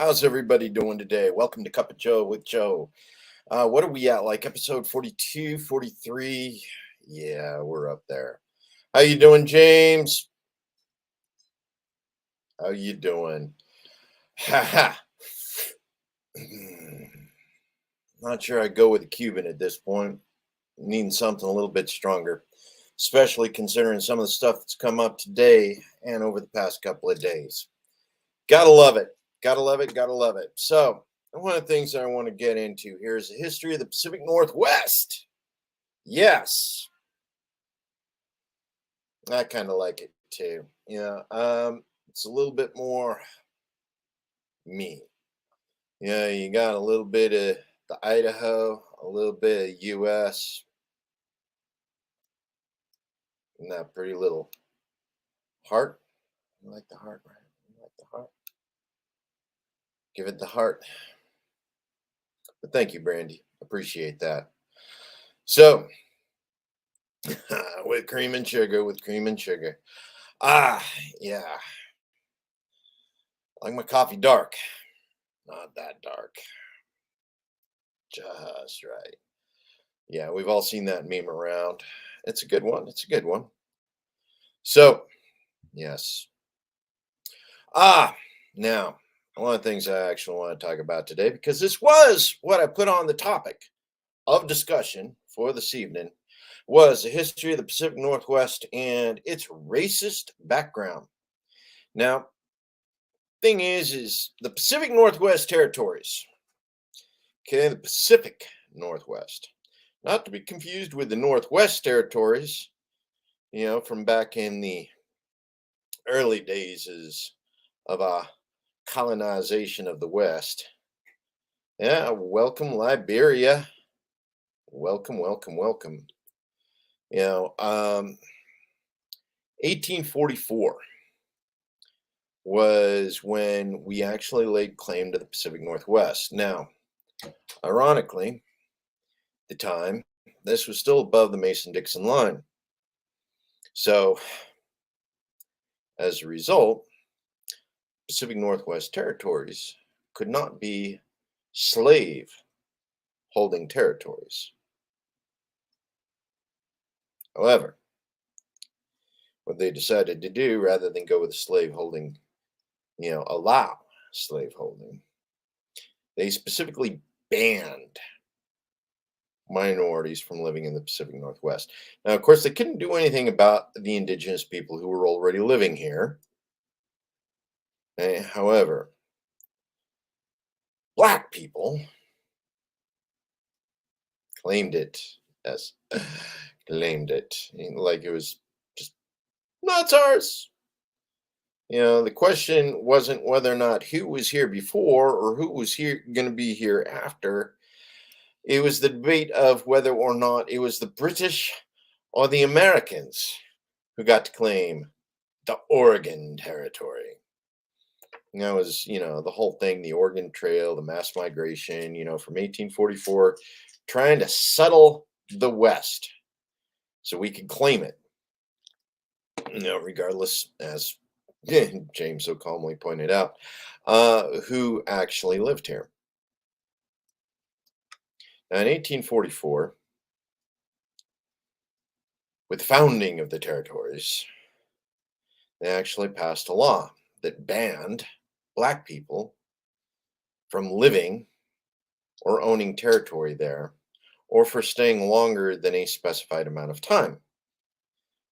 How's everybody doing today? Welcome to Cup of Joe with Joe. What are we at? Like episode 42, 43? Yeah, we're up there. How you doing, James? How you doing? Ha Not sure I'd go with a Cuban at this point. Needing something a little bit stronger, especially considering some of the stuff that's come up today and over the past couple of days. Gotta love it. Gotta love it. Gotta love it. So, one of the things that I want to get into here is the history of the Pacific Northwest. Yes, I kind of like it too. It's a little bit more me. Yeah, you got a little bit of the Idaho, a little bit of U.S., and that pretty little heart. You like the heart, right? You like the heart? Give it the heart. But thank you, Brandy. Appreciate that. So, with cream and sugar, with cream and sugar. Ah, yeah. I like my coffee dark. Not that dark. Just right. Yeah, we've all seen that meme around. It's a good one. It's a good one. So, yes. Now, one of the things I actually want to talk about today, because this was what I put on the topic of discussion for this evening, was the history of the Pacific Northwest and its racist background. Now, thing is the Pacific Northwest territories, okay, the Pacific Northwest, not to be confused with the Northwest territories, from back in the early days of colonization of the West. Yeah, welcome Liberia. Welcome, welcome, welcome. 1844 was when we actually laid claim to the Pacific Northwest. Now, ironically, the time, this was still above the Mason-Dixon line. So, as a result, Pacific Northwest territories could not be slave holding territories. However, what they decided to do, rather than go with slave holding, allow slave holding, they specifically banned minorities from living in the Pacific Northwest. Now, of course, they couldn't do anything about the indigenous people who were already living here. However, black people claimed it as claimed it like it was just not ours. The question wasn't whether or not who was here before or who was here going to be here after. It was the debate of whether or not it was the British or the Americans who got to claim the Oregon Territory. That was, the whole thing, the Oregon Trail, the mass migration, from 1844, trying to settle the West so we could claim it, regardless, as James so calmly pointed out, who actually lived here. Now, in 1844, with the founding of the territories, they actually passed a law that banned black people from living or owning territory there, or for staying longer than a specified amount of time.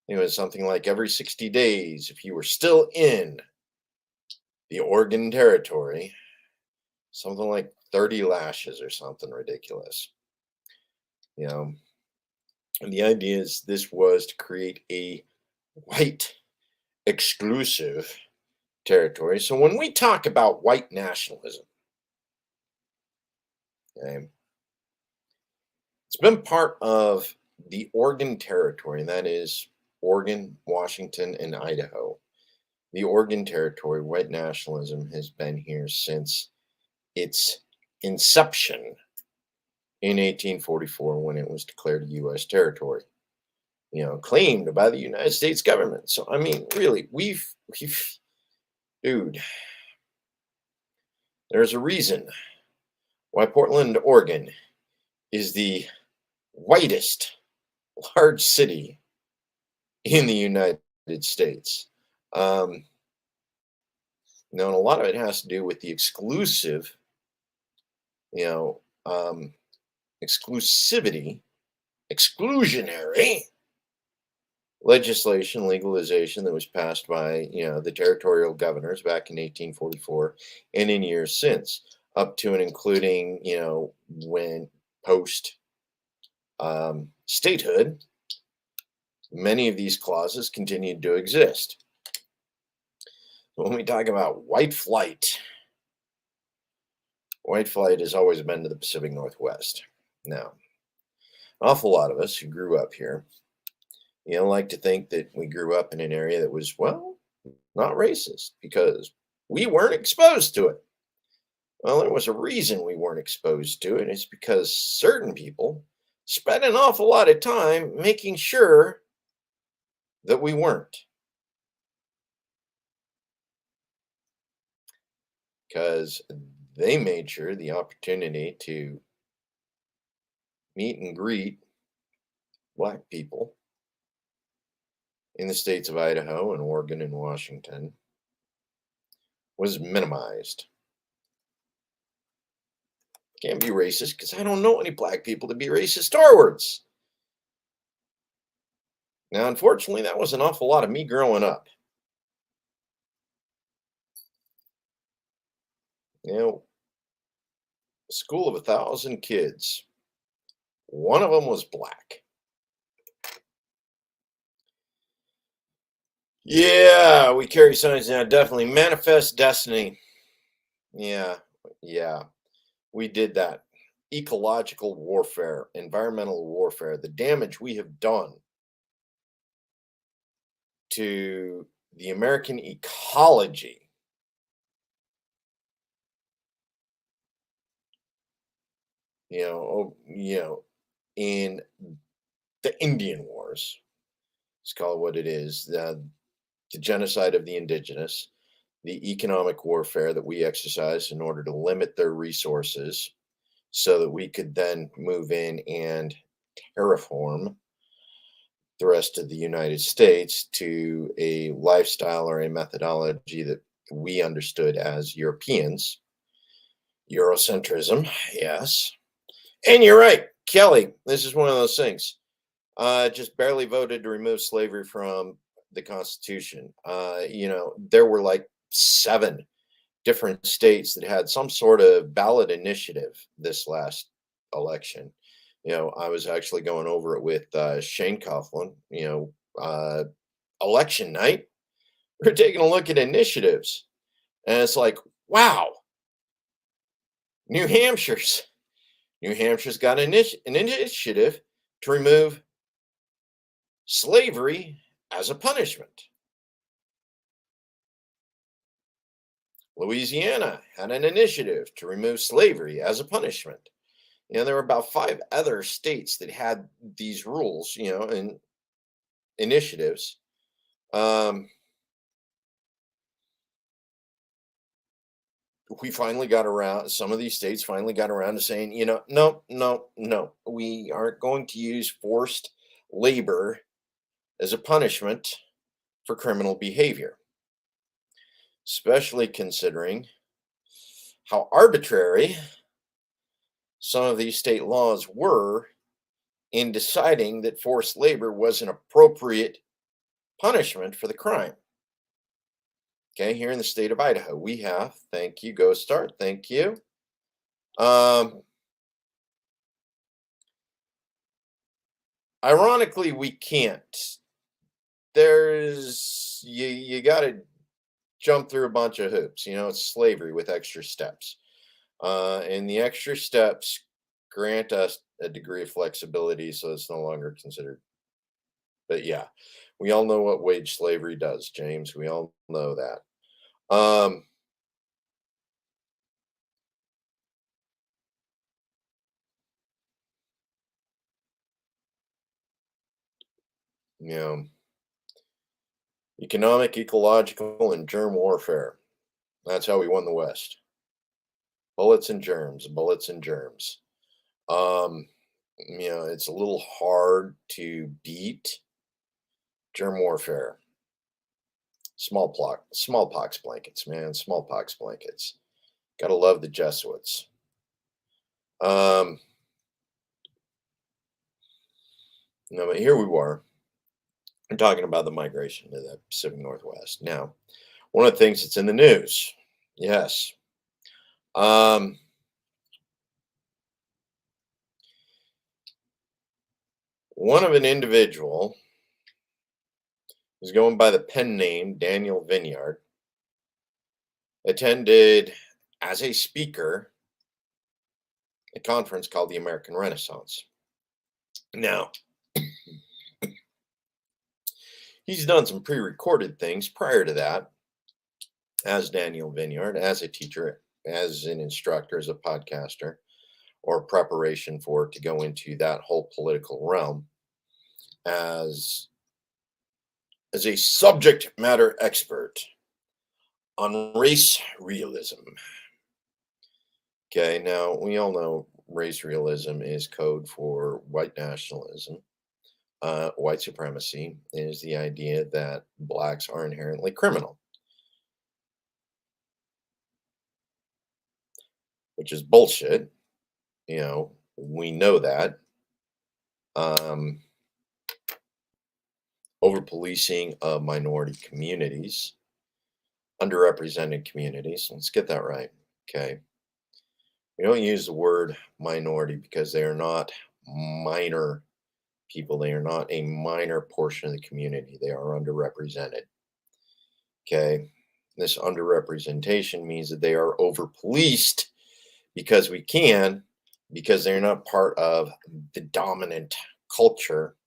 It was something like every 60 days, if you were still in the Oregon Territory, something like 30 lashes or something ridiculous. And the idea is this was to create a white exclusive territory. So when we talk about white nationalism, okay, it's been part of the Oregon Territory, and that is Oregon, Washington, and Idaho. The Oregon Territory, white nationalism has been here since its inception in 1844 when it was declared a U.S. territory, claimed by the United States government. So, I mean, really, we've dude, There's a reason why Portland, Oregon is the whitest large city in the United States. Um, Now, and a lot of it has to do with the exclusive, you know, exclusivity, exclusionary legislation, legalization that was passed by, the territorial governors back in 1844 and in years since, up to and including, when post statehood, many of these clauses continued to exist. When we talk about white flight has always been to the Pacific Northwest. Now, an awful lot of us who grew up here, like to think that we grew up in an area that was, well, not racist because we weren't exposed to it. Well, there was a reason we weren't exposed to it. It's because certain people spent an awful lot of time making sure that we weren't. Because they made sure the opportunity to meet and greet Black people in the states of Idaho and Oregon and Washington was minimized. Can't be racist because I don't know any Black people to be racist towards. Now, unfortunately, that was an awful lot of me growing up. A school of 1,000 kids, one of them was Black. Yeah, we carry signs now. Definitely manifest destiny. Yeah, yeah, we did that. Ecological warfare, environmental warfare, the damage we have done to the American ecology. In the Indian Wars, let's call it what it is, the genocide of the indigenous, the economic warfare that we exercised in order to limit their resources so that we could then move in and terraform the rest of the United States to a lifestyle or a methodology that we understood as Europeans. Eurocentrism, yes. And you're right, Kelly. This is one of those things. Just barely voted to remove slavery from the Constitution. There were like 7 different states that had some sort of ballot initiative this last election. I was actually going over it with Shane Coughlin. Election night, we're taking a look at initiatives, and it's like, wow, New Hampshire's New Hampshire's got an initiative to remove slavery as a punishment. Louisiana had an initiative to remove slavery as a punishment. There were about 5 other states that had these rules, and initiatives. We finally got around, some of these states finally got around to saying, no, no, no, we aren't going to use forced labor as a punishment for criminal behavior, especially considering how arbitrary some of these state laws were in deciding that forced labor was an appropriate punishment for the crime. Okay, here in the state of Idaho, we have, thank you, Go Start, thank you. Ironically, we can't. You got to jump through a bunch of hoops. It's slavery with extra steps. And the extra steps grant us a degree of flexibility, so it's no longer considered. But yeah, we all know what wage slavery does, James. We all know that. Um, you know, Economic, ecological, and germ warfare. That's how we won the West. Bullets and germs, bullets and germs. Um, it's a little hard to beat germ warfare. Smallpox blankets, man, smallpox blankets. Gotta love the Jesuits. Um, no, but here we were. I'm talking about the migration to the Pacific Northwest. Now, one of the things that's in the news, yes, um, one of an individual who's going by the pen name Daniel Vineyard attended as a speaker a conference called the American Renaissance. Now, he's done some pre-recorded things prior to that as Daniel Vineyard, as a teacher, as an instructor, as a podcaster, or preparation for to go into that whole political realm as a subject matter expert on race realism. Okay, now we all know race realism is code for white nationalism. White supremacy is the idea that blacks are inherently criminal, which is bullshit. We know that. Um, Over policing of minority communities, underrepresented communities. Let's get that right. Okay. We don't use the word minority because they are not minor people. They are not a minor portion of the community. They are underrepresented. Okay. This underrepresentation means that they are over policed because we can, because they're not part of the dominant culture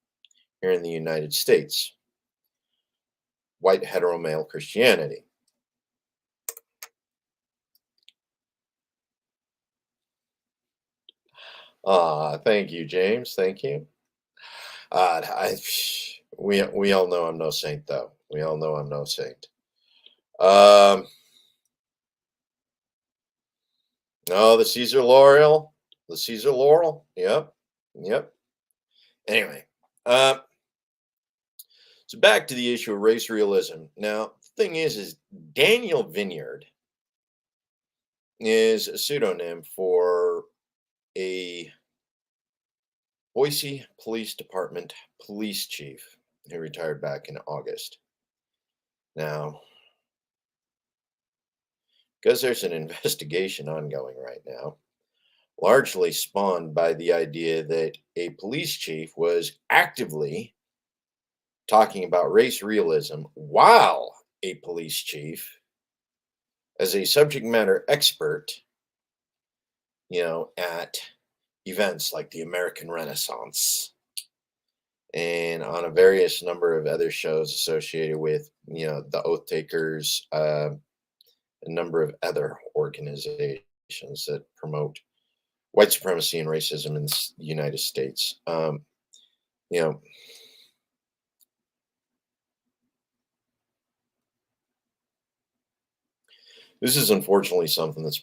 here in the United States. White hetero male Christianity. Thank you, James. Thank you. I we all know I'm no saint, though. We all know I'm no saint. Um, no, the Caesar Laurel, the Caesar Laurel. Yep, yep. Anyway, uh, so back to the issue of race realism. Now, the thing is Daniel Vineyard is a pseudonym for a Boise Police Department police chief who retired back in August. Now, because there's an investigation ongoing right now, largely spawned by the idea that a police chief was actively talking about race realism while a police chief, as a subject matter expert, at events like the American Renaissance and on a various number of other shows associated with, the Oath Takers, a number of other organizations that promote white supremacy and racism in the United States. You know, this is unfortunately something that's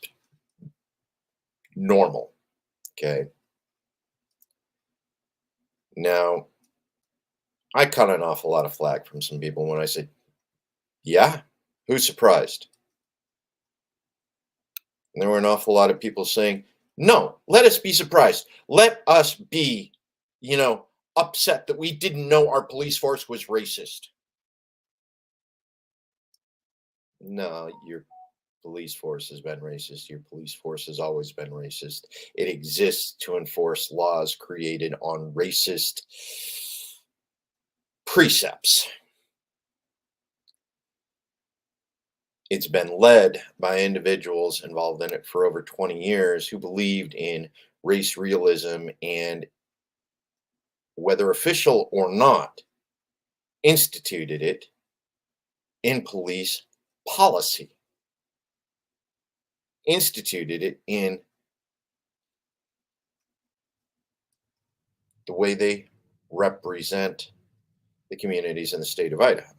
normal. Okay. Now, I caught an awful lot of flack from some people when I said, yeah, who's surprised? And there were an awful lot of people saying, no, let us be surprised. Let us be, upset that we didn't know our police force was racist. No, your police force has been racist. Your police force has always been racist. It exists to enforce laws created on racist precepts. It's been led by individuals involved in it for over 20 years who believed in race realism and, whether official or not, instituted it in police policy, instituted it in the way they represent the communities in the state of Idaho.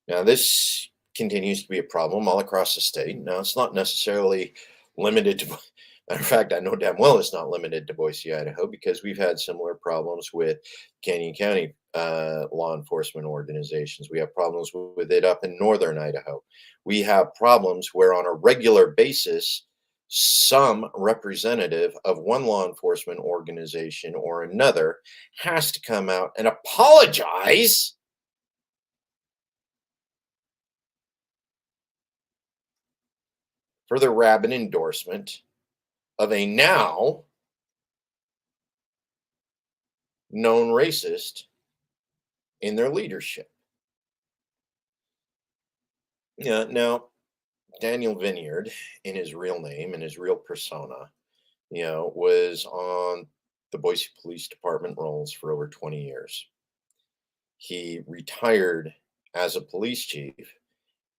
Now, this continues to be a problem all across the state. Now, it's not necessarily limited to. Matter of fact, I know damn well it's not limited to Boise, Idaho, because we've had similar problems with Canyon County law enforcement organizations. We have problems with it up in northern Idaho. We have problems where, on a regular basis, some representative of one law enforcement organization or another has to come out and apologize for the rabid endorsement of a now known racist in their leadership. Yeah, now Daniel Vineyard, in his real name and his real persona, was on the Boise Police Department rolls for over 20 years. He retired as a police chief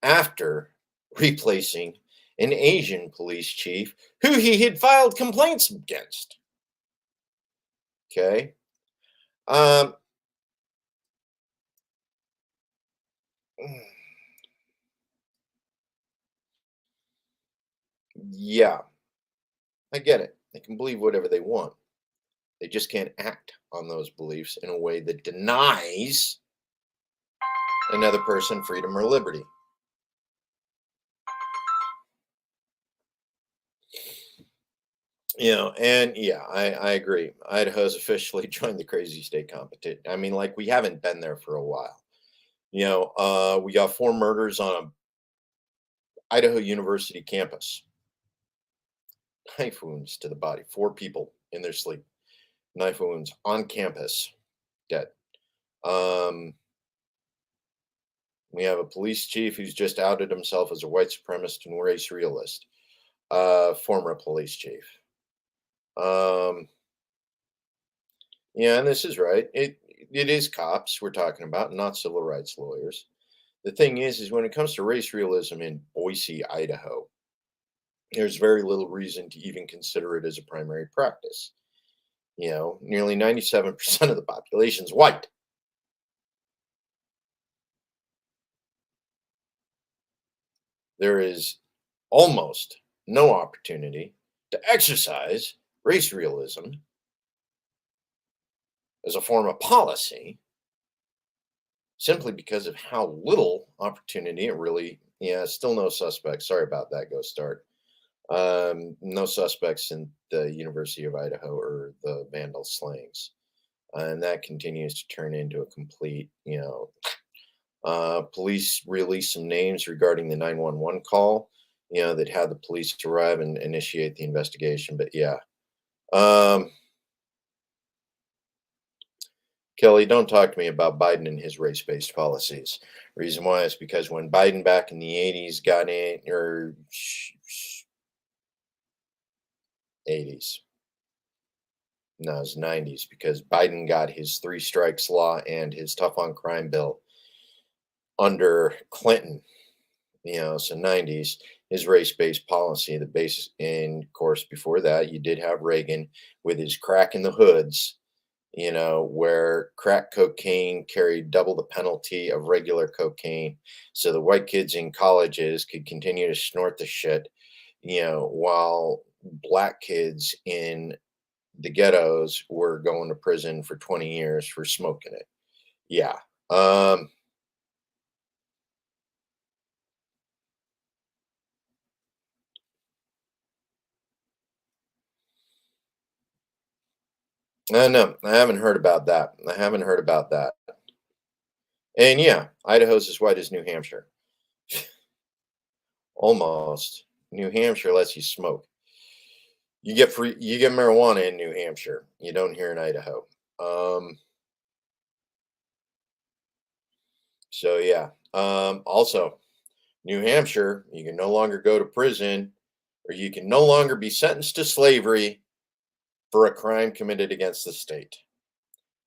after replacing an Asian police chief who he had filed complaints against. Okay. Um, yeah, I get it. They can believe whatever they want. They just can't act on those beliefs in a way that denies another person freedom or liberty. And yeah, I agree. Idaho's officially joined the crazy state competition. I mean, like, we haven't been there for a while. We got 4 murders on a Idaho University campus. Knife wounds to the body. 4 people in their sleep. Knife wounds on campus. Dead. Um, we have a police chief who's just outed himself as a white supremacist and race realist. Former police chief. Yeah, and this is right. It is cops we're talking about, not civil rights lawyers. The thing is when it comes to race realism in Boise, Idaho, there's very little reason to even consider it as a primary practice. Nearly 97% of the population is white. There is almost no opportunity to exercise race realism as a form of policy simply because of how little opportunity it really, yeah, still no suspects. Sorry about that, Ghost Start. No suspects in the University of Idaho or the Vandal slayings. And that continues to turn into a complete, police released some names regarding the 911 call, that had the police arrive and initiate the investigation. But yeah, um, Kelly, don't talk to me about Biden and his race-based policies. Reason why is because when Biden back in the 80s got in, or 80s, no, it was 90s, because Biden got his 3 strikes law and his tough on crime bill under Clinton, so 90s, his race-based policy, the basis, and of course, before that, you did have Reagan with his crack in the hoods, where crack cocaine carried double the penalty of regular cocaine. So the white kids in colleges could continue to snort the shit, while black kids in the ghettos were going to prison for 20 years for smoking it. Yeah. No, I haven't heard about that. I haven't heard about that. And yeah, Idaho's as white as New Hampshire. Almost. New Hampshire lets you smoke. You get marijuana in New Hampshire. You don't here in Idaho. Um, so yeah. Also, New Hampshire, you can no longer go to prison, or you can no longer be sentenced to slavery for a crime committed against the state.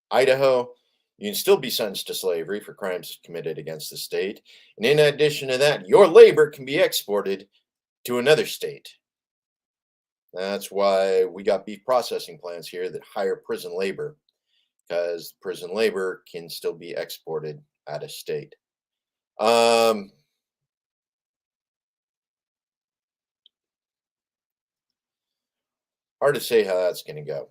Idaho, you can still be sentenced to slavery for crimes committed against the state. And in addition to that, your labor can be exported to another state. That's why we got beef processing plants here that hire prison labor, because prison labor can still be exported out of state. Um, Hard to say how that's going to go.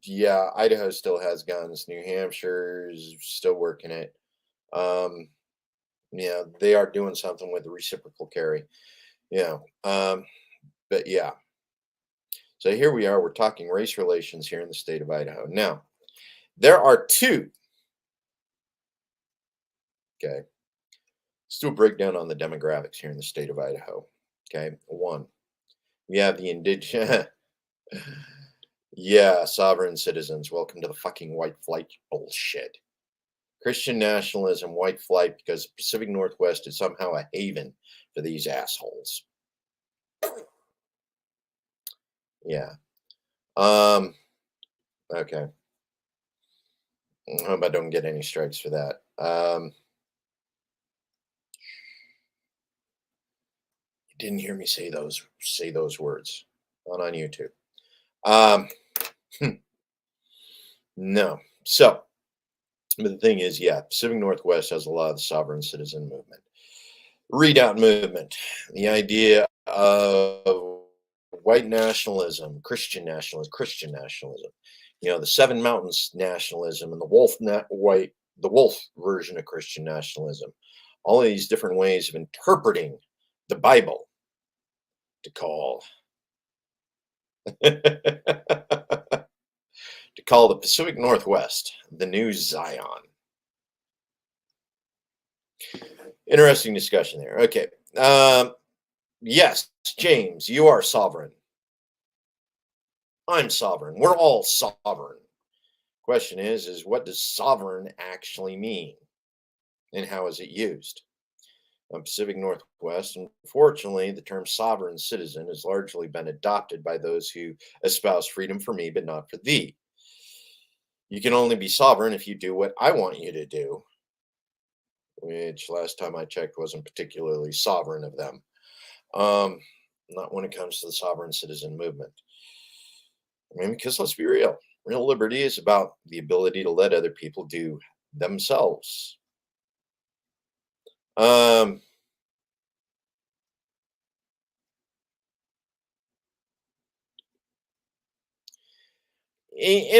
Yeah, Idaho still has guns. New Hampshire's still working it. Um, yeah, they are doing something with the reciprocal carry. Yeah. But yeah. So here we are. We're talking race relations here in the state of Idaho. Now, there are two. Okay. Let's do a breakdown on the demographics here in the state of Idaho. Okay. One, we have the indigenous. Yeah, sovereign citizens. Welcome to the fucking white flight bullshit. Christian nationalism, white flight, because the Pacific Northwest is somehow a haven for these assholes. Yeah. Okay. I hope I don't get any strikes for that. You didn't hear me say those words. Not on YouTube. Um, no. So, but the thing is, yeah, Pacific Northwest has a lot of the sovereign citizen movement. Readout movement, the idea of white nationalism, Christian nationalism, the Seven Mountains nationalism, and the wolf version of Christian nationalism. All of these different ways of interpreting the Bible to call to call the Pacific Northwest the new Zion. Interesting discussion there. Okay. Yes, James, you are sovereign. I'm sovereign. We're all sovereign. Question is what does sovereign actually mean? And how is it used? Pacific Northwest, unfortunately, the term sovereign citizen has largely been adopted by those who espouse freedom for me, but not for thee. You can only be sovereign if you do what I want you to do, which last time I checked wasn't particularly sovereign of them. Not when it comes to the sovereign citizen movement. I mean, because let's be real. Real liberty is about the ability to let other people do themselves. And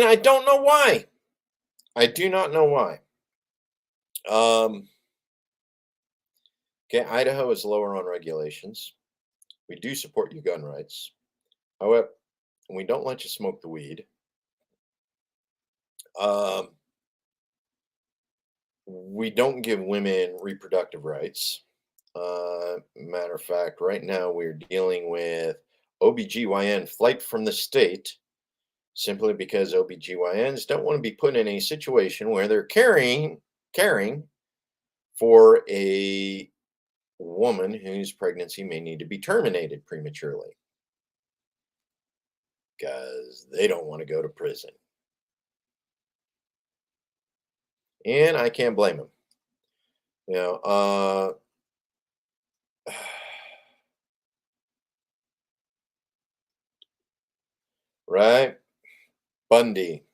I don't know why. I do not know why. Okay, Idaho is lower on regulations. We do support your gun rights. However, we don't let you smoke the weed. We don't give women reproductive rights. Matter of fact, right now we're dealing with OBGYN flight from the state simply because OBGYNs don't want to be put in a situation where they're caring for a woman whose pregnancy may need to be terminated prematurely because they don't want to go to prison. And I can't blame them. Right? Bundy.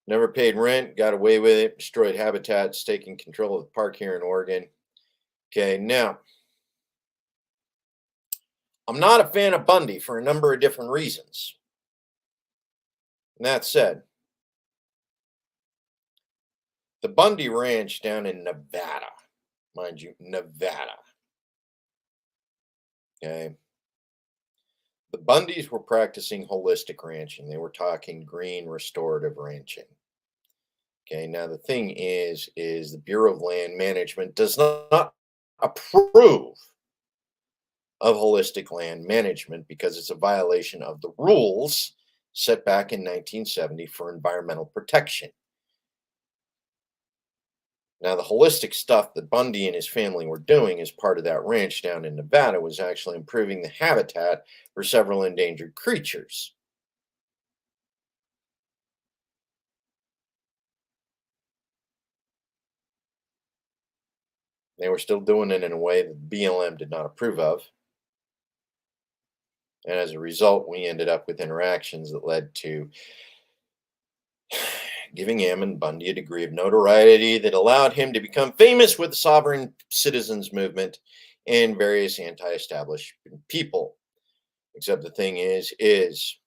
Never paid rent, got away with it, destroyed habitats, taking control of the park here in Oregon. Okay, now, I'm not a fan of Bundy for a number of different reasons. And that said, the Bundy Ranch down in Nevada, mind you, Nevada. Okay. The Bundys were practicing holistic ranching. They were talking green restorative ranching. Okay, now the thing is the Bureau of Land Management does not approve of holistic land management because it's a violation of the rules set back in 1970 for environmental protection. Now, the holistic stuff that Bundy and his family were doing as part of that ranch down in Nevada was actually improving the habitat for several endangered creatures. They were still doing it in a way that BLM did not approve of. And as a result, we ended up with interactions that led to giving Ammon Bundy a degree of notoriety that allowed him to become famous with the sovereign citizens movement and various anti-establishment people. Except the thing is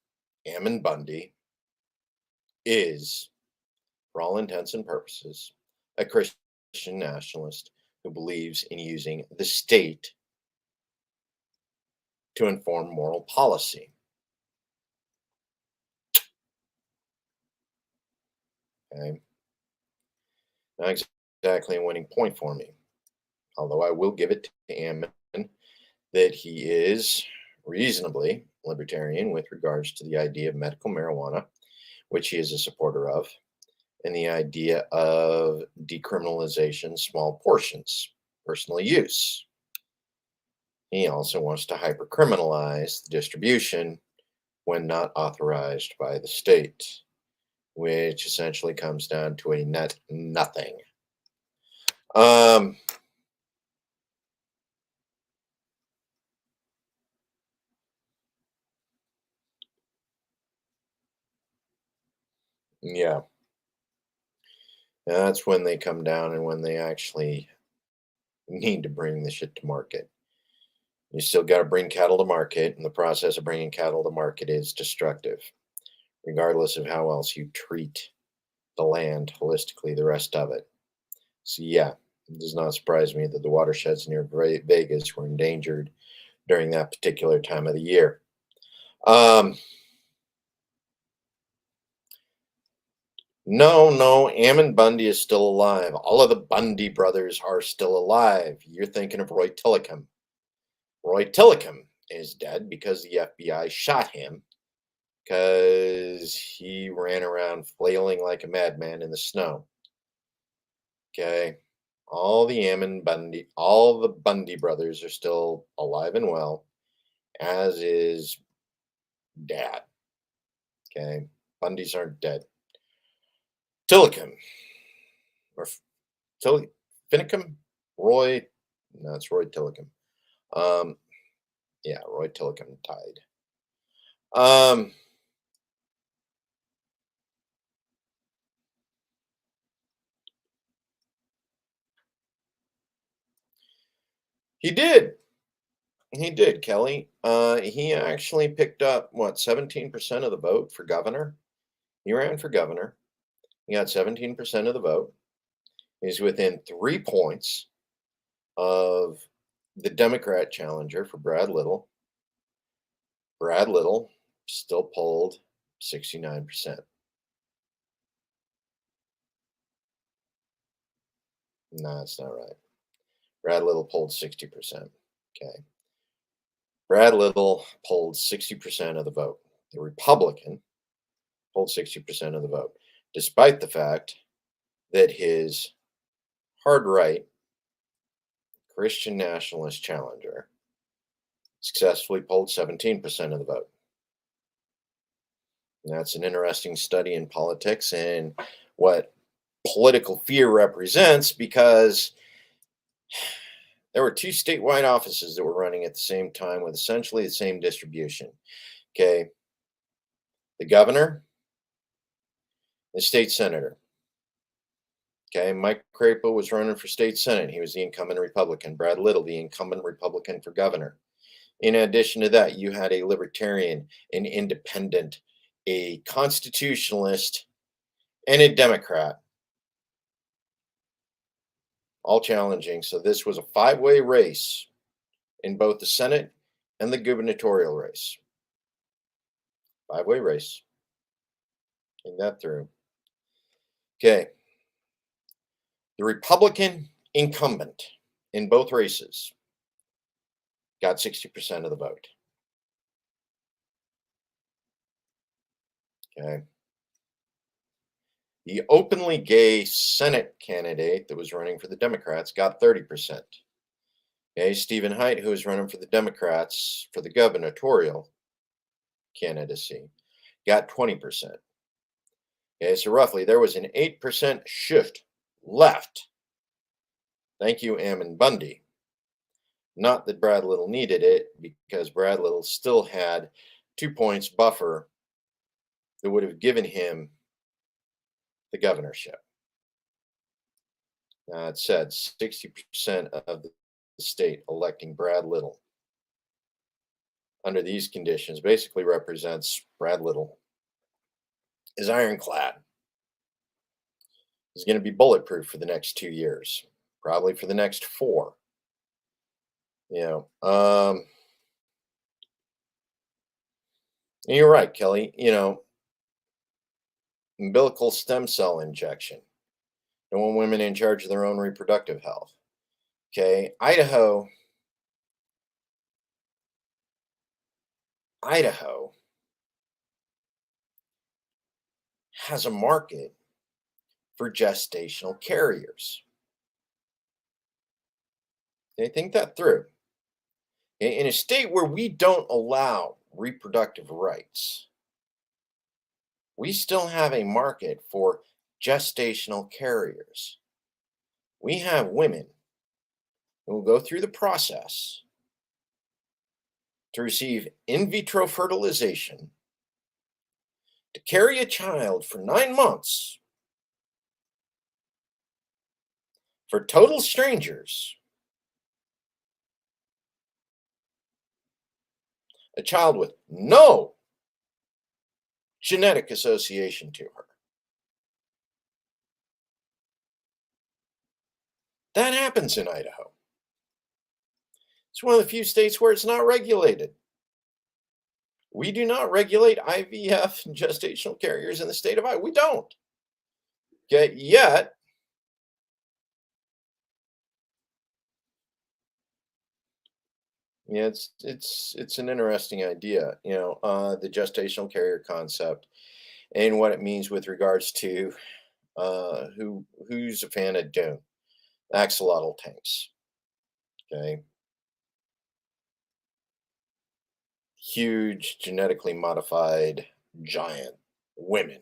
Ammon Bundy is, for all intents and purposes, a Christian nationalist who believes in using the state to inform moral policy. Okay. Not exactly a winning point for me, although I will give it to Ammon that he is reasonably libertarian with regards to the idea of medical marijuana, which he is a supporter of, and the idea of decriminalization, small portions, personal use. He also wants to hypercriminalize the distribution when not authorized by the state, which essentially comes down to a net nothing. Um, yeah, that's when they come down and when they actually need to bring the shit to market. You still got to bring cattle to market, and the process of bringing cattle to market is destructive, regardless of how else you treat the land holistically, the rest of it. So, yeah, it does not surprise me that the watersheds near Vegas were endangered during that particular time of the year. Um, no, Ammon Bundy is still alive. All of the Bundy brothers are still alive. You're thinking of Roy Tillicum. Roy Tillicum is dead because the FBI shot him because he ran around flailing like a madman in the snow. Okay. All the Bundy brothers are still alive and well, as is dad. Okay. Bundys aren't dead. Tillicum, or Finicum? Roy, no, it's Roy Tillicum. Um, yeah, Roy Tillicum died. Um, he did. He did, Kelly. He actually picked up what 17% of the vote for governor. He ran for governor. He got 17% of the vote. He's within 3 points of the Democrat challenger for Brad Little. Brad Little still polled 69%. No, that's not right. Brad Little polled 60%. Okay. Brad Little polled 60% of the vote. The Republican polled 60% of the vote, despite the fact that his hard right Christian nationalist challenger successfully polled 17% of the vote. And that's an interesting study in politics and what political fear represents, because there were two statewide offices that were running at the same time with essentially the same distribution. Okay. The governor, the state senator. Okay. Mike Crapo was running for state senate. He was the incumbent Republican. Brad Little, the incumbent Republican for governor. In addition to that, you had a libertarian, an independent, a constitutionalist, and a Democrat, all challenging. So this was a five-way race in both the Senate and the gubernatorial race. Five-way race. Think that through. Okay. The Republican incumbent in both races got 60% of the vote. Okay. The openly gay Senate candidate that was running for the Democrats got 30%. Okay, Stephen Haidt, who is running for the Democrats for the gubernatorial candidacy, got 20%. Okay, so roughly there was an 8% shift left. Thank you, Ammon Bundy. Not that Brad Little needed it, because Brad Little still had 2 points buffer that would have given him the governorship. It said 60% of the state electing Brad Little. under these conditions basically represents Brad Little is ironclad. Is going to be bulletproof for the next 2 years, probably for the next four. You know, and you're right, Kelly. Umbilical stem cell injection. Don't want women in charge of their own reproductive health. Okay, Idaho has a market for gestational carriers. Okay, think that through. In a state where we don't allow reproductive rights, we still have a market for gestational carriers. We have women who will go through the process to receive in vitro fertilization to carry a child for 9 months for total strangers, a child with no genetic association to her. That happens in Idaho. It's one of the few states where it's not regulated. We do not regulate IVF and gestational carriers in the state of Iowa. We don't. Okay, yet yeah, it's an interesting idea, the gestational carrier concept and what it means with regards to who's a fan of Dune, axolotl tanks. Okay, huge genetically modified giant women,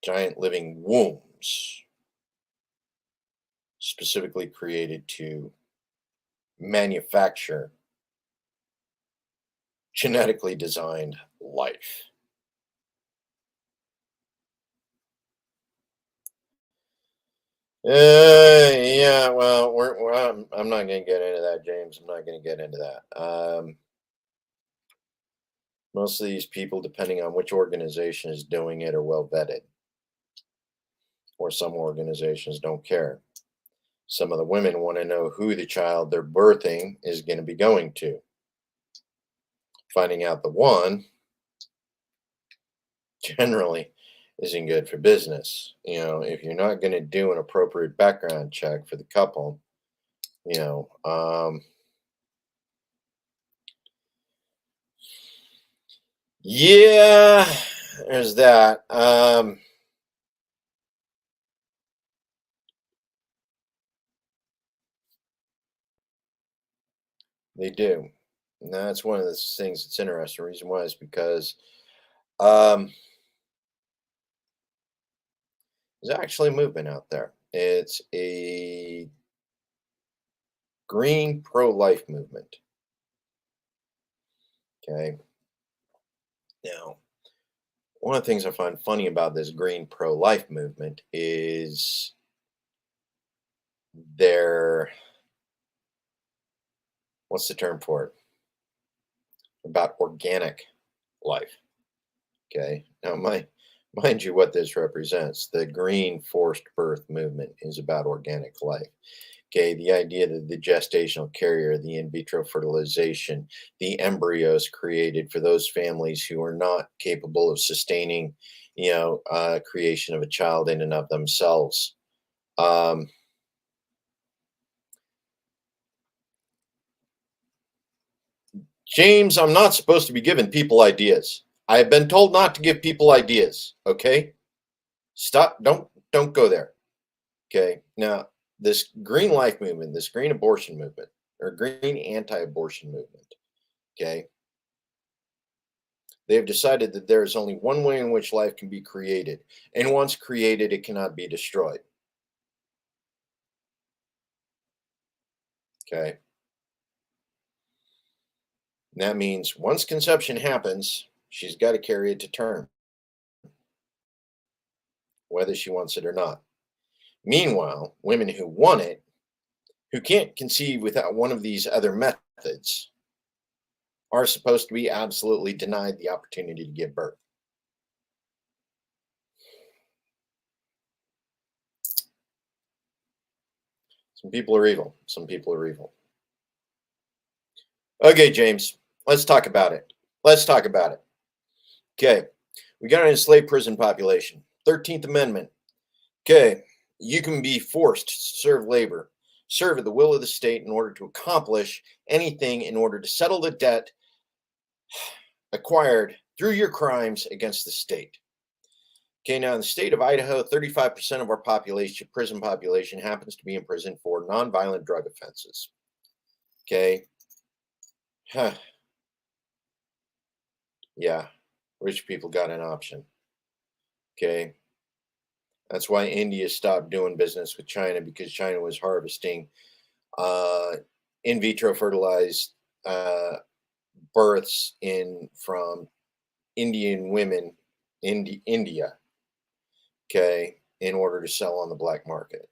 giant living wombs, specifically created to manufacture genetically designed life. Yeah, well, I'm not going to get into that, James. I'm not going to get into that. Most of these people, depending on which organization is doing it, are well vetted, or some organizations don't care. Some of the women want to know who the child they're birthing is going to be going to. Finding out the one generally isn't good for business. If you're not going to do an appropriate background check for the couple, yeah, there's that. They do. And that's one of the things that's interesting. The reason why is because um, there's actually a movement out there. It's a green pro-life movement. Okay. Now, one of the things I find funny about this green pro-life movement is their, what's the term for it? About organic life. Okay. Now, mind you, what this represents, the green forced birth movement is about organic life. Okay, the idea that the gestational carrier, the in vitro fertilization, the embryos created for those families who are not capable of sustaining, creation of a child in and of themselves. James, I'm not supposed to be giving people ideas. I have been told not to give people ideas. Okay, stop. Don't go there. Okay, now this green life movement, this green abortion movement, or green anti-abortion movement. Okay, they have decided that there is only one way in which life can be created, and once created, it cannot be destroyed. Okay, and that means once conception happens, she's got to carry it to term, whether she wants it or not. Meanwhile, women who want it, who can't conceive without one of these other methods, methods are supposed to be absolutely denied the opportunity to give birth. Some people are evil. Some people are evil. Okay, James, let's talk about it. Let's talk about it. Okay, we got an enslaved prison population. 13th Amendment. Okay, you can be forced to serve labor, serve at the will of the state in order to accomplish anything in order to settle the debt acquired through your crimes against the state. Okay, now in the state of Idaho, 35% of our population, prison population, happens to be in prison for nonviolent drug offenses. Okay. Huh. Yeah, rich people got an option. Okay. That's why India stopped doing business with China, because China was harvesting uh, in vitro fertilized births in from Indian women in India. Okay, in order to sell on the black market.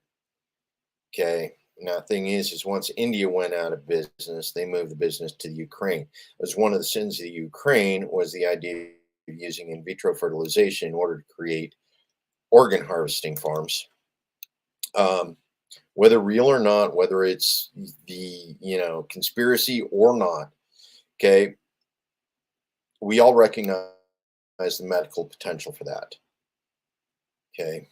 Okay. Now, thing is once India went out of business, they moved the business to the Ukraine. As one of the sins of the Ukraine was the idea of using in vitro fertilization in order to create organ harvesting farms. Um, whether real or not, whether it's the conspiracy or not, okay, we all recognize the medical potential for that. Okay,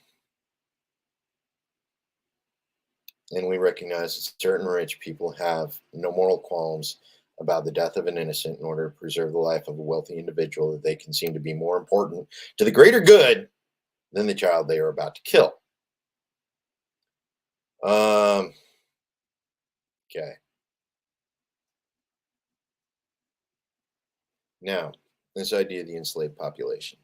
and we recognize that certain rich people have no moral qualms about the death of an innocent in order to preserve the life of a wealthy individual that they can seem to be more important to the greater good than the child they are about to kill. Um, okay. Now, this idea of the enslaved population,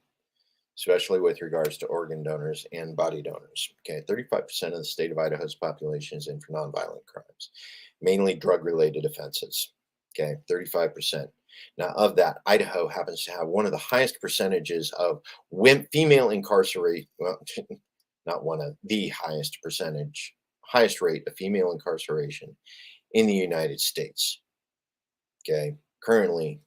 especially with regards to organ donors and body donors. Okay, 35% of the state of Idaho's population is in for nonviolent crimes, mainly drug related offenses. Okay, 35%. Now, of that, Idaho happens to have one of the highest percentages of female incarceration. Well, not one of the highest percentage, highest rate of female incarceration in the United States. Okay, currently,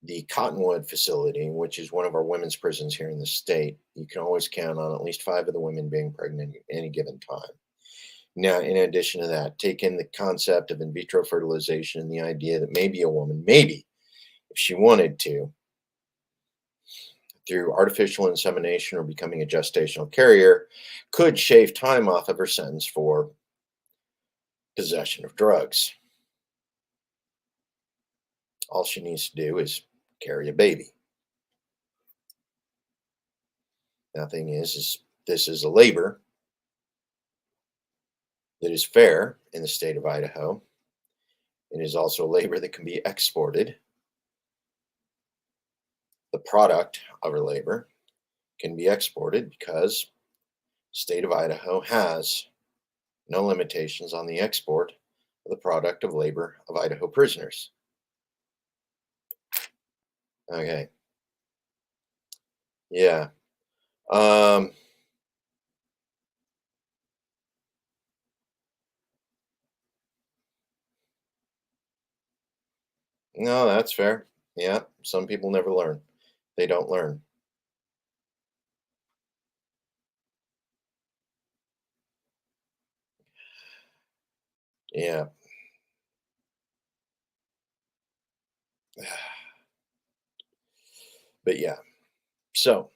the Cottonwood facility, which is one of our women's prisons here in the state, you can always count on at least 5 of the women being pregnant at any given time. Now, in addition to that, take in the concept of in vitro fertilization and the idea that maybe a woman, maybe if she wanted to, through artificial insemination or becoming a gestational carrier, could shave time off of her sentence for possession of drugs. All she needs to do is carry a baby. Now, thing is this is a labor that is fair in the state of Idaho. It is also labor that can be exported. The product of our labor can be exported because state of Idaho has no limitations on the export of the product of labor of Idaho prisoners. Okay. Yeah. Um, no, that's fair. Yeah. Some people never learn. They don't learn. Yeah. But yeah. So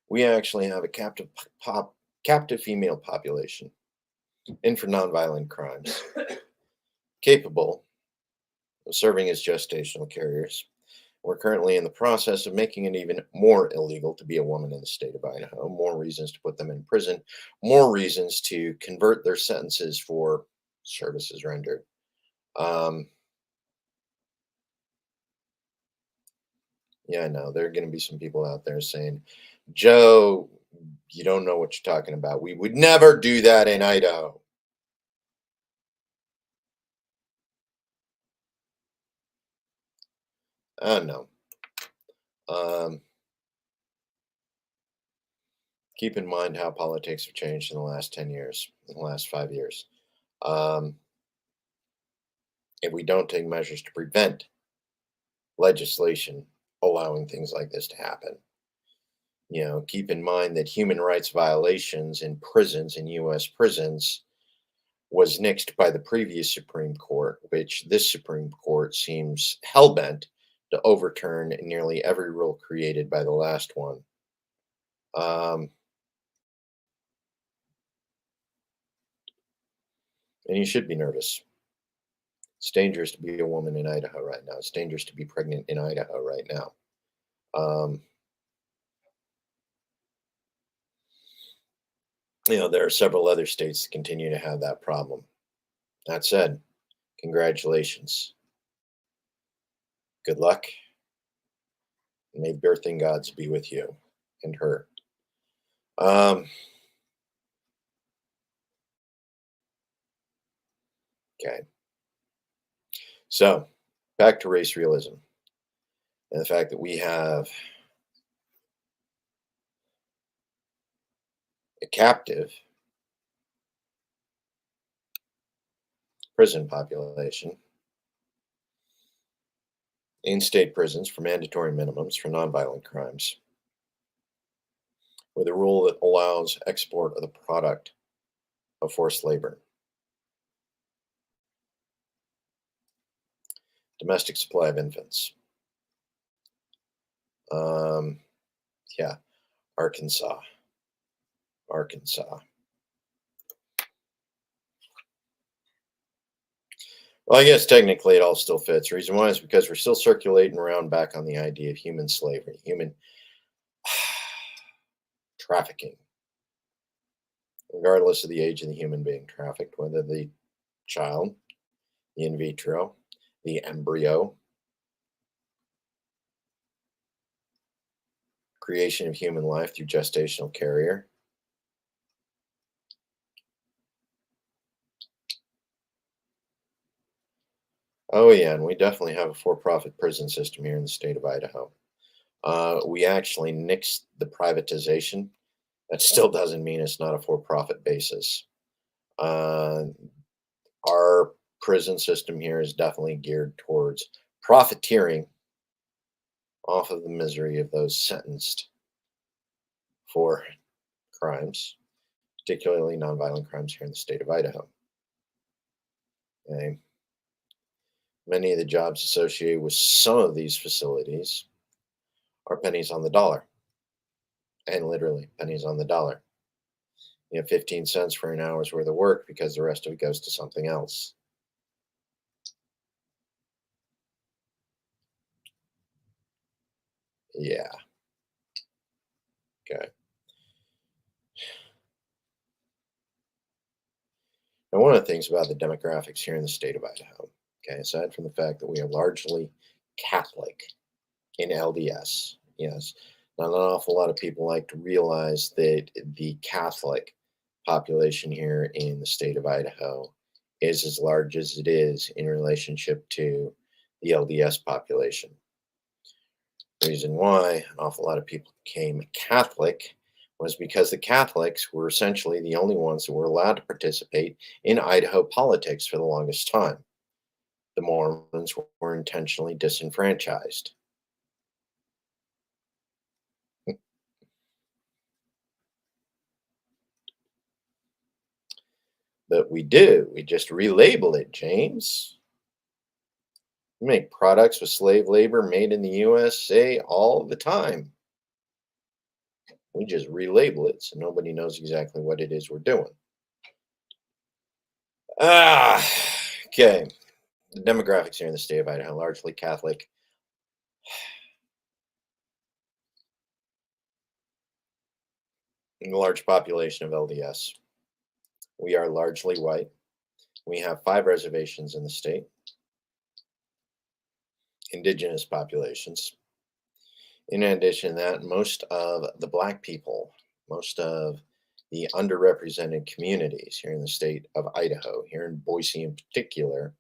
we actually have a captive female population in for nonviolent crimes, capable of serving as gestational carriers. We're currently in the process of making it even more illegal to be a woman in the state of Idaho, more reasons to put them in prison, more reasons to convert their sentences for services rendered. Um, yeah, I know there are going to be some people out there saying, Joe, you don't know what you're talking about. We would never do that in Idaho. I don't know. Um, keep in mind how politics have changed in the last 10 years, in the last 5 years. Um, if we don't take measures to prevent legislation allowing things like this to happen. Keep in mind that human rights violations in prisons, in U.S. prisons, was nixed by the previous Supreme Court, which this Supreme Court seems hell-bent to overturn nearly every rule created by the last one. Um, and you should be nervous. It's dangerous to be a woman in Idaho right now. It's dangerous to be pregnant in Idaho right now. Um, there are several other states that continue to have that problem. That said, congratulations. Good luck. And may birthing gods be with you and her. Um, okay. So back to race realism and the fact that we have a captive prison population in state prisons for mandatory minimums for nonviolent crimes, with a rule that allows export of the product of forced labor, domestic supply of infants. Um, yeah, Arkansas. Arkansas. Well, I guess technically it all still fits. Reason why is because we're still circulating around back on the idea of human slavery, human trafficking, regardless of the age of the human being trafficked, whether the child, the in vitro, the embryo, creation of human life through gestational carrier. Oh, yeah, and we definitely have a for-profit prison system here in the state of Idaho. We actually nixed the privatization. That still doesn't mean it's not a for-profit basis. Uh, our prison system here is definitely geared towards profiteering off of the misery of those sentenced for crimes, particularly nonviolent crimes here in the state of Idaho. Okay. Many of the jobs associated with some of these facilities are pennies on the dollar, and literally pennies on the dollar. 15 cents for an hour's worth of work because the rest of it goes to something else. Yeah. Okay. Now, one of the things about the demographics here in the state of Idaho, okay, aside from the fact that we are largely Catholic in LDS, yes, not an awful lot of people like to realize that the Catholic population here in the state of Idaho is as large as it is in relationship to the LDS population. The reason why an awful lot of people became Catholic was because the Catholics were essentially the only ones that were allowed to participate in Idaho politics for the longest time. The Mormons were intentionally disenfranchised. But we do. We just relabel it, James. We make products with slave labor made in the USA all the time. We just relabel it so nobody knows exactly what it is we're doing. Ah, okay. The demographics here in the state of Idaho, largely Catholic. And a large population of LDS. We are largely white. We have 5 reservations in the state, indigenous populations. In addition to that, most of the Black people, most of the underrepresented communities here in the state of Idaho, here in Boise in particular,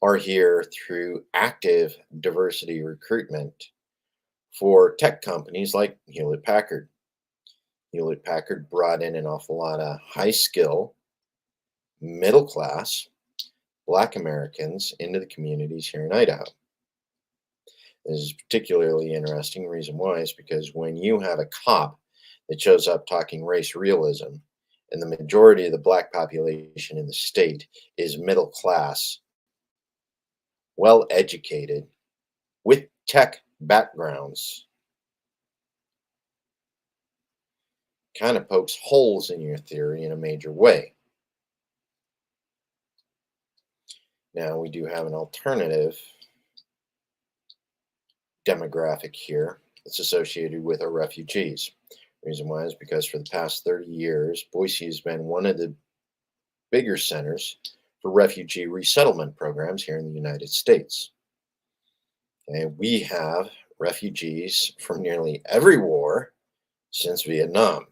are here through active diversity recruitment for tech companies like Hewlett Packard. Hewlett Packard brought in an awful lot of high skill, middle class, Black Americans into the communities here in Idaho. This is particularly interesting. Reason why is because when you have a cop that shows up talking race realism, and the majority of the black population in the state is middle class, well educated, with tech backgrounds, kind of pokes holes in your theory in a major way. Now, we do have an alternative demographic here that's associated with our refugees. Reason why is because for the past 30 years, Boise has been one of the bigger centers for refugee resettlement programs here in the United States. And we have refugees from nearly every war since Vietnam.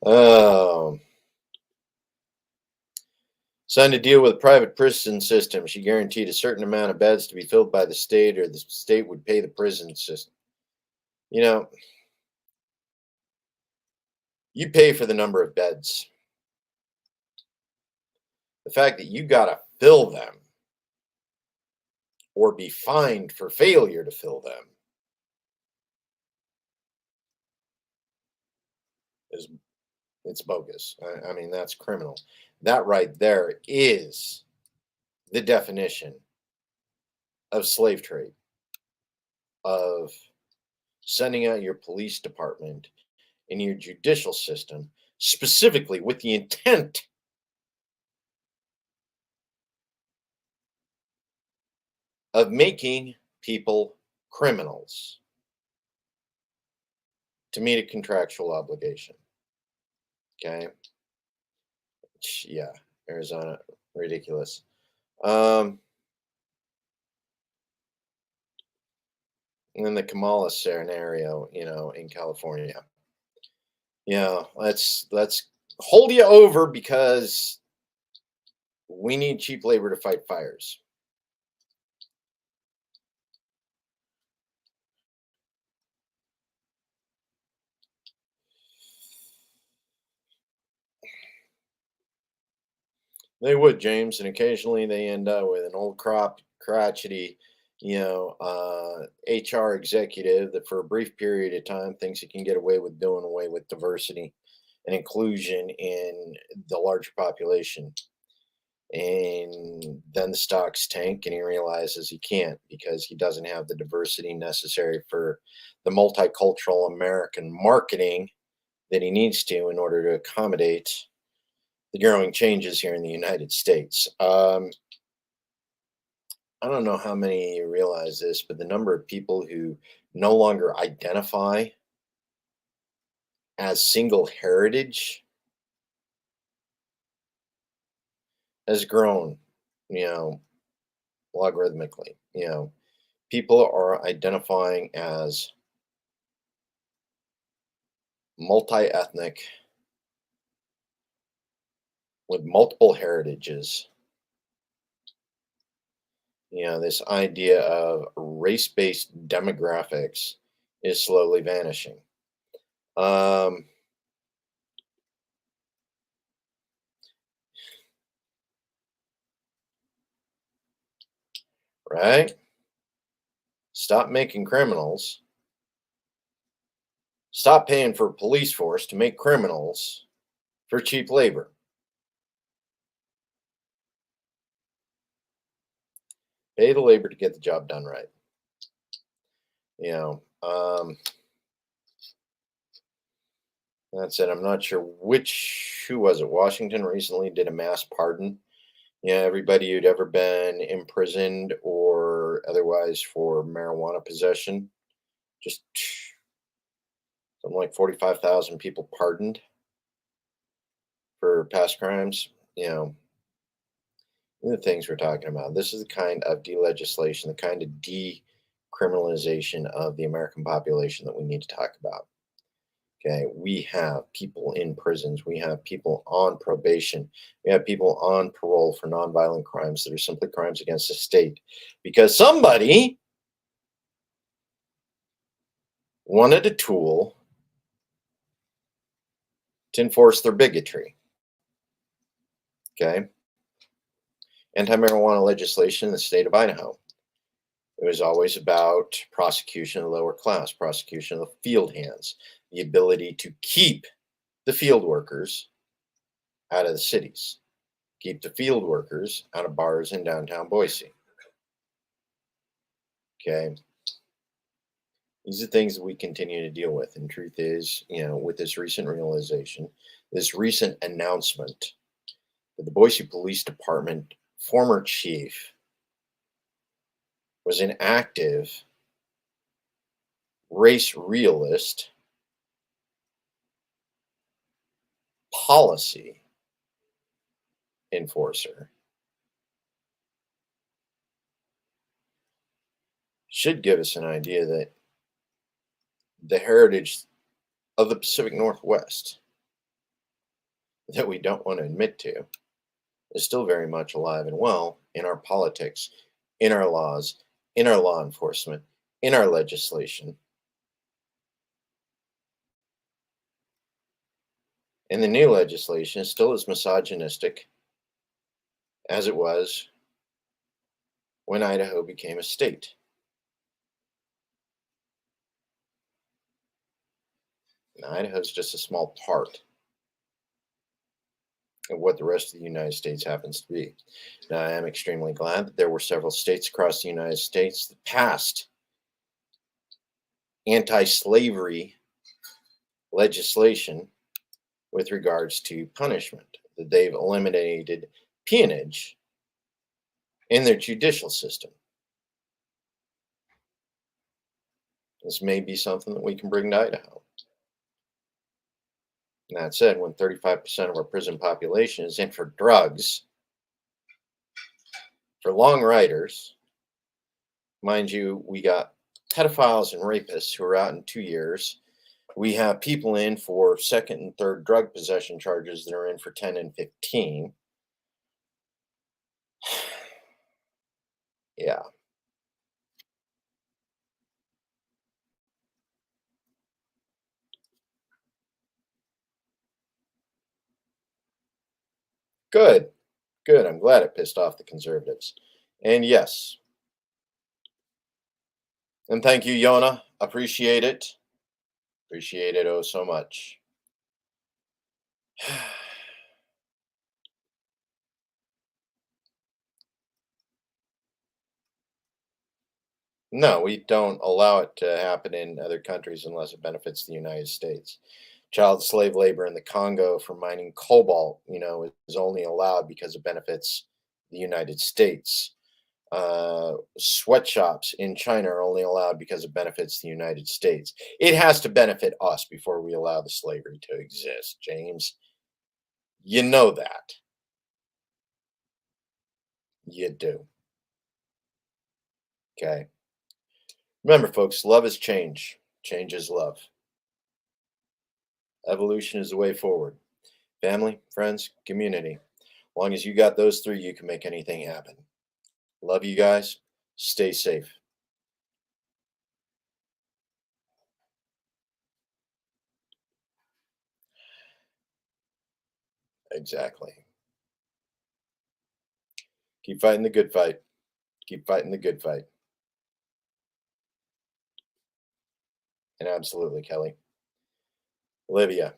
Um, Signed a deal with a private prison system. She guaranteed a certain amount of beds to be filled by the state, or the state would pay the prison system. You know, you pay for the number of beds. The fact that you got to fill them or be fined for failure to fill them is it's bogus. I mean, that's criminal. That right there is the definition of slave trade, of sending out your police department and your judicial system specifically with the intent of making people criminals to meet a contractual obligation. Okay. Yeah. Arizona, ridiculous. And then the Kamala scenario, in California. Let's hold you over because we need cheap labor to fight fires. They would, James, and occasionally they end up with an old crotchety, HR executive that for a brief period of time thinks he can get away with doing away with diversity and inclusion in the larger population. And then the stocks tank and he realizes he can't because he doesn't have the diversity necessary for the multicultural American marketing that he needs to in order to accommodate the growing changes here in the United States. I don't know how many realize this, but the number of people who no longer identify as single heritage has grown, you know, logarithmically. People are identifying as multi ethnic with multiple heritages. This idea of race based demographics is slowly vanishing. Um, right? Stop making criminals. Stop paying for a police force to make criminals for cheap labor. Pay the labor to get the job done right. That's it. I'm not sure who was it? Washington recently did a mass pardon. Yeah, everybody who'd ever been imprisoned or otherwise for marijuana possession. Just something like 45,000 people pardoned for past crimes. The things we're talking about. This is the kind of delegislation, the kind of decriminalization of the American population that we need to talk about. Okay, we have people in prisons, we have people on probation, we have people on parole for nonviolent crimes that are simply crimes against the state because somebody wanted a tool to enforce their bigotry. Okay. Anti-marijuana legislation in the state of Idaho. It was always about prosecution of the lower class, prosecution of the field hands, the ability to keep the field workers out of the cities, keep the field workers out of bars in downtown Boise. Okay. These are things that we continue to deal with. And truth is, with this recent realization, this recent announcement that the Boise Police Department former chief was an active race realist policy enforcer should give us an idea that the heritage of the Pacific Northwest that we don't want to admit to is still very much alive and well in our politics, in our laws, in our law enforcement, in our legislation. And the new legislation is still as misogynistic as it was when Idaho became a state. And Idaho is just a small part of what the rest of the United States happens to be. Now, I am extremely glad that there were several states across the United States that passed anti-slavery legislation with regards to punishment, that they've eliminated peonage in their judicial system. This may be something that we can bring to Idaho. And that said, when 35% of our prison population is in for drugs, for long riders, mind you, we got pedophiles and rapists who are out in 2 years. We have people in for second and third drug possession charges that are in for 10 and 15. Yeah. Good. Good. I'm glad it pissed off the conservatives. And yes. And thank you, Yona. Appreciate it. Appreciate it oh so much. No, we don't allow it to happen in other countries unless it benefits the United States. Child slave labor in the Congo for mining cobalt, is only allowed because it benefits the United States. Sweatshops in China are only allowed because it benefits the United States. It has to benefit us before we allow the slavery to exist, James. You know that. You do. Okay. Remember, folks, love is change. Change is love. Evolution is the way forward. Family, friends, community. As long as you got those three, you can make anything happen. Love you guys. Stay safe. Exactly. Keep fighting the good fight. Keep fighting the good fight. And absolutely, Kelly. Olivia,